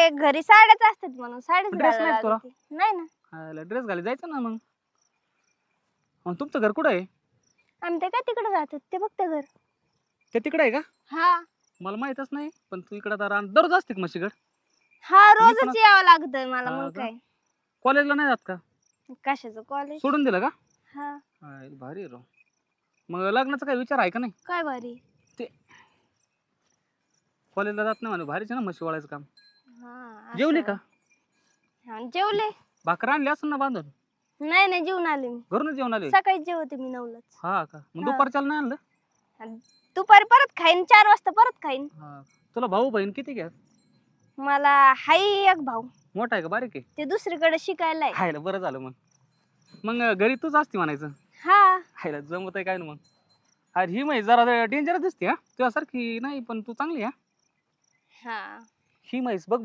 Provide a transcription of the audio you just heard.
ते घरी साड्याच असतात म्हणून साडीच Dress घालायला नाही तुला? लागते. नाही ना. ड्रेस घाली जायचं ना मग. मग तुमचं घर कुठं आहे? आम्ही ते काय तिकडे राहतात ते फक्त घर. ते तिकडे आहे का? हा मला माहितच नाही, पण तू इकडे दररोज असते का म्हशीगड? हा मी पण रोजच यावं लागतंय मला हा मग का? काय. कॉलेजला नाही जात का? कशाचं कॉलेज? सोडून दिलं का? हा भारी आहे राव. मग लग्नाचा काय विचार आहे का नाही? काय भारी. ते कॉलेजला जात नाही म्हणून भारीच आहे ना म्हशी वळायचं काम. हा जेवली असं. का? हा, जेवले. भाकर आणली असं ना बांधून? नाही नाही जेवून आले मी. घरूनच जेवण आले? सकाळी जेवते मी 9लाच. हा का? मग हा. दुपारच्याला नाही आणलं? आणि दुपारी परत खाईन 4 वाजता परत खाईन. हा. तुला भाऊ बहीण किती घ्या? मला हाय एक भाऊ. मोठा आहे का बारीक आहे? ते दुसरीकडे शिकायला आहे. खायला बरं झालं मग. मग घरी तूच असते म्हणायचं. हा खायला जमत आहे काय ना मग. अरे ही म्हैस जरा डेंजरच दिसते हा. तुझ्यासारखी नाही पण तू चांगली हा. हा ही म्हैस बघ